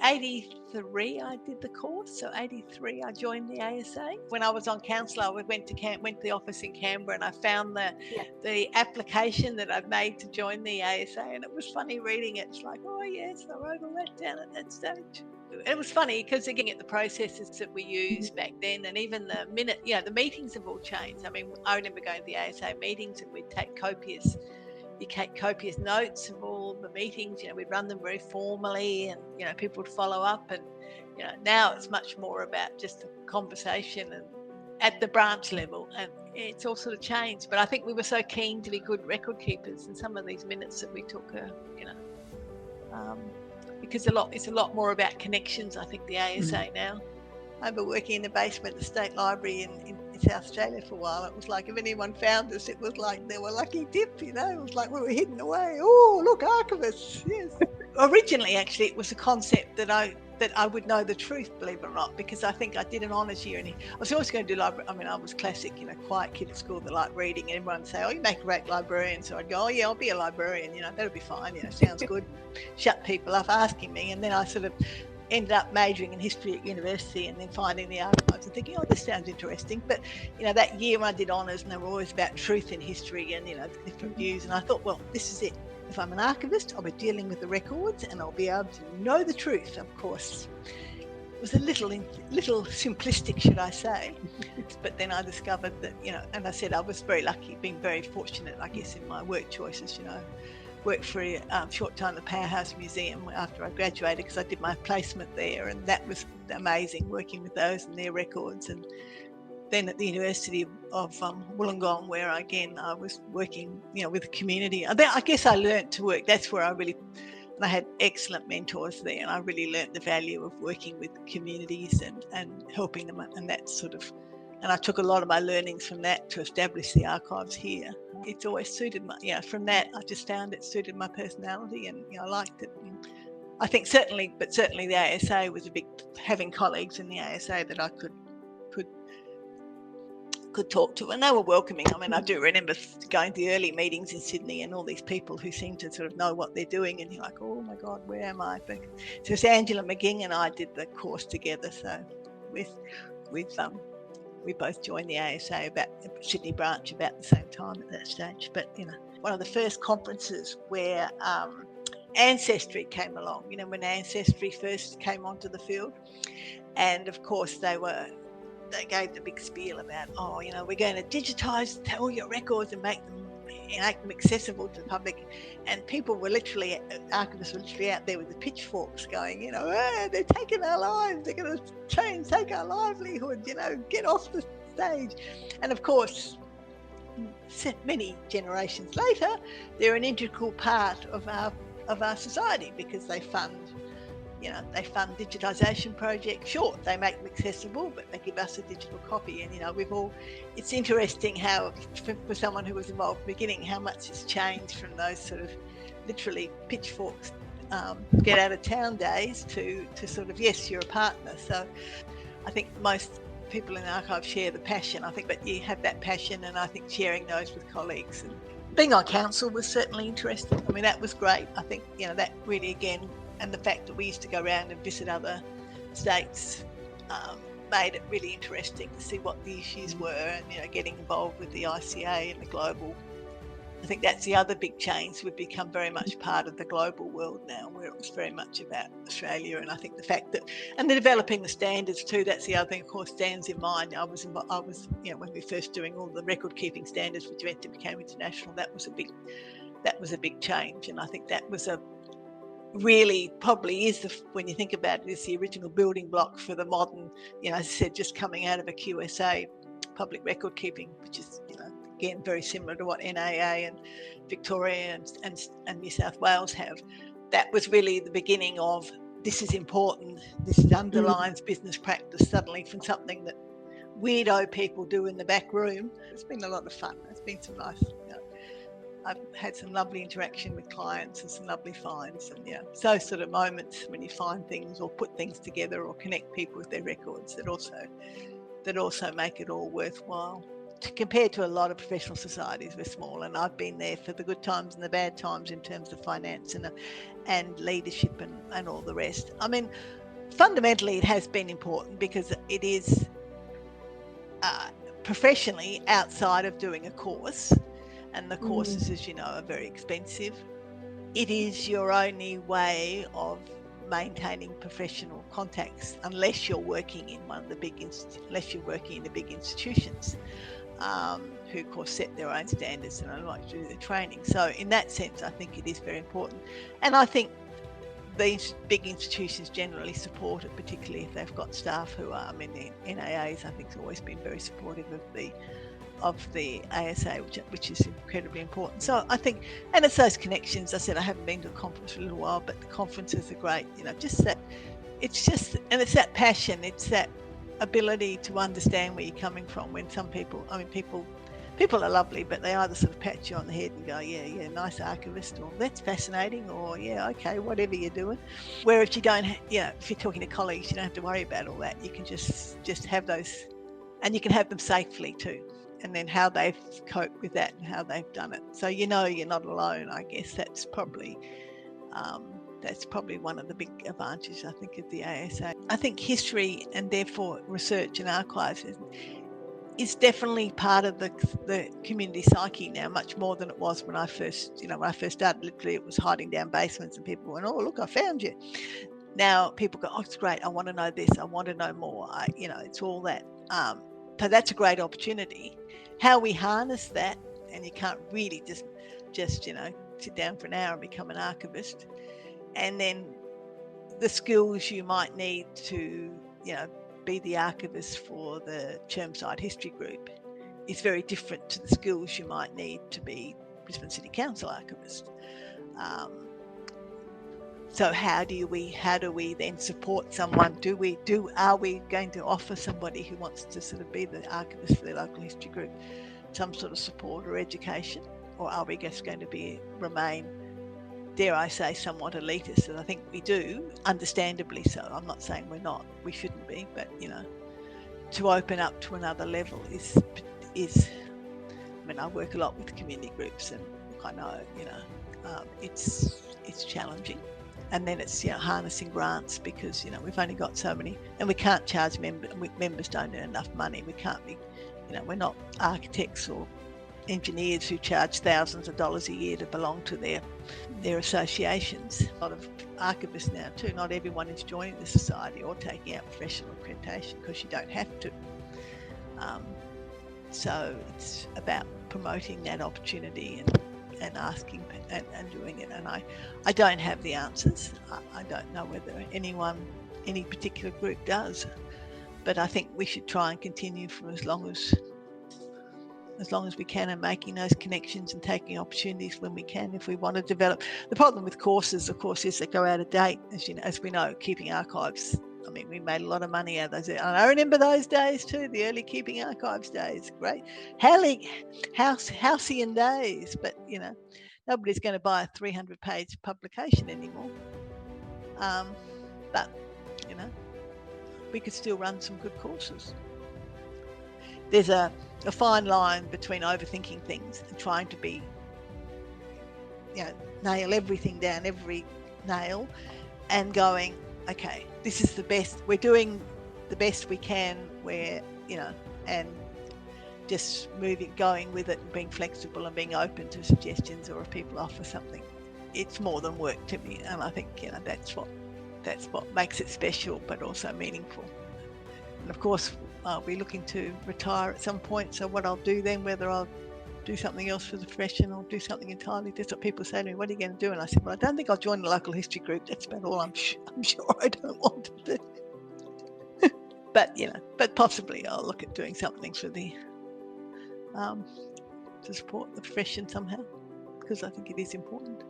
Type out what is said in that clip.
83 I did the course, so 83 I joined the ASA. When I was on council, I went to the office in Canberra, and I found the application that I'd made to join the ASA, and it was funny reading it. It's like, oh yes, I wrote all that down at that stage. It was funny because again, at the processes that we used back then, and even the meetings have all changed. I mean, I remember going to the ASA meetings, and we'd take copious notes of all the meetings. We'd run them very formally, and people would follow up. And now it's much more about just a conversation and at the branch level, and it's all sort of changed. But I think we were so keen to be good record keepers, and some of these minutes that we took because it's a lot more about connections. I think the ASA now. I remember working in the basement of the State Library in South Australia for a while. It was like if anyone found us, it was like they were lucky dip, It was like we were hidden away. Oh, look, archivists, yes. Originally, actually, it was a concept that I would know the truth, believe it or not, because I think I did an honours year, and I was always going to do library. I mean, I was classic, quiet kid at school that liked reading, and everyone would say, oh, you make a great librarian. So I'd go, oh yeah, I'll be a librarian, that'll be fine, sounds good. Shut people up asking me, and then I sort of ended up majoring in history at university, and then finding the archives and thinking, oh, this sounds interesting. But that year when I did honours, and they were always about truth in history and different views, and I thought, well, this is it. If I'm an archivist, I'll be dealing with the records, and I'll be able to know the truth. Of course, it was a little simplistic, should I say? But then I discovered that and I said I was very lucky, being very fortunate, I guess, in my work choices. Worked for a short time at the Powerhouse Museum after I graduated, because I did my placement there, and that was amazing, working with those and their records. And then at the University of Wollongong, where I was working with the community. I guess I learnt to work. That's where I had excellent mentors there, and I really learnt the value of working with communities and helping them, and that sort of. And I took a lot of my learnings from that to establish the archives here. It's always suited from that, I just found it suited my personality, and I liked it. And I think certainly the ASA was a big, having colleagues in the ASA that I could talk to, and they were welcoming. I mean, I do remember going to the early meetings in Sydney, and all these people who seem to sort of know what they're doing, and you're like, oh my God, where am I? But so it's Angela McGing and I did the course together, so we both joined the ASA about Sydney branch about the same time at that stage. But one of the first conferences where Ancestry came along, when Ancestry first came onto the field, and of course they gave the big spiel about, we're going to digitise all your records and make them accessible to the public. And people were literally, archivists were literally out there with the pitchforks going, they're taking our lives, they're going to try and take our livelihood, get off the stage. And of course, many generations later, they're an integral part of our society, because they fund digitisation projects. Sure, they make them accessible, but they give us a digital copy. And it's interesting how, for someone who was involved at the beginning, how much has changed from those sort of literally pitchforks, get out of town days to sort of, yes, you're a partner. So I think most people in the archive share the passion, I think, but you have that passion, and I think sharing those with colleagues. And being on council was certainly interesting. I mean, that was great. I think, that really, again, and the fact that we used to go around and visit other states made it really interesting to see what the issues were, and getting involved with the ICA and the global. I think that's the other big change. We've become very much part of the global world now, where it was very much about Australia. And I think the fact that, and the developing the standards too, that's the other thing, of course, stands in mind. I was when we first doing all the record keeping standards, which eventually became international, that was a big change. And I think that was really probably is when you think about it, is the original building block for the modern, as I said, just coming out of a QSA, public record keeping, which is, again, very similar to what NAA and Victoria and New South Wales have. That was really the beginning of, this is important, this underlines business practice suddenly from something that weirdo people do in the back room. It's been a lot of fun. It's been some nice, I've had some lovely interaction with clients and some lovely finds, and so sort of moments when you find things or put things together or connect people with their records that also make it all worthwhile. compared to a lot of professional societies, we're small, and I've been there for the good times and the bad times in terms of finance and leadership and all the rest. I mean, fundamentally, it has been important because it is professionally outside of doing a course, and the courses, as you know, are very expensive. It is your only way of maintaining professional contacts unless you're working in one of the big institutions, who of course set their own standards and like to do the training. So in that sense, I think it is very important, and I think these big institutions generally support it, particularly if they've got staff who are, I mean, the NAAs I think has always been very supportive of the ASA, which is incredibly important. So I think, and it's those connections. I said I haven't been to a conference for a little while, but the conferences are great. You know, just that, it's that passion, it's that ability to understand where you're coming from. When some people, I mean, people are lovely, but they either sort of pat you on the head and go, yeah, nice archivist, or that's fascinating, or yeah, okay, whatever you're doing. Where if you don't, if you're talking to colleagues, you don't have to worry about all that. You can just have those, and you can have them safely too. And then how they've coped with that and how they've done it. So you're not alone. I guess that's probably one of the big advantages, I think, of the ASA. I think history and therefore research and archives is definitely part of the community psyche now, much more than it was when I first started. Literally, it was hiding down basements and people went, oh, look, I found you. Now people go, oh, it's great. I want to know this. I want to know more. It's all that. So that's a great opportunity. How we harness that, and you can't really just sit down for an hour and become an archivist. And then the skills you might need to, be the archivist for the Chermside History Group is very different to the skills you might need to be Brisbane City Council Archivist. So how do we then support someone? Are we going to offer somebody who wants to sort of be the archivist for their local history group some sort of support or education? Or are we just going to remain, dare I say, somewhat elitist? And I think we do, understandably so. I'm not saying we're not, we shouldn't be, but to open up to another level is I mean, I work a lot with community groups, and I know, it's challenging. And then it's harnessing grants, because we've only got so many, and we can't charge members don't earn enough money. We can't be, we're not architects or engineers who charge thousands of dollars a year to belong to their associations. A lot of archivists now too, not everyone is joining the society or taking out professional accreditation because you don't have to. So it's about promoting that opportunity and asking and doing it. And I don't have the answers. I don't know whether any particular group does, but I think we should try and continue for as long as we can, and making those connections and taking opportunities when we can, if we want to develop. The problem with courses, of course, is they go out of date. As we know, keeping archives, I mean, we made a lot of money out of those. And I remember those days too, the early keeping archives days. Great. Halcyon days, but, nobody's going to buy a 300-page publication anymore. But, we could still run some good courses. There's a fine line between overthinking things and trying to be, nail everything down, every nail, and going, okay, this is the best. We're doing the best we can. And just going with it and being flexible and being open to suggestions, or if people offer something, it's more than work to me. And I think, that's what makes it special, but also meaningful. And of course, I'll be looking to retire at some point. So what I'll do then, whether I'll do something else for the profession or do something entirely, that's what people say to me, what are you going to do? And I said, well, I don't think I'll join the local history group. That's about all I'm sure I don't want to do. But possibly I'll look at doing something for to support the profession somehow, because I think it is important.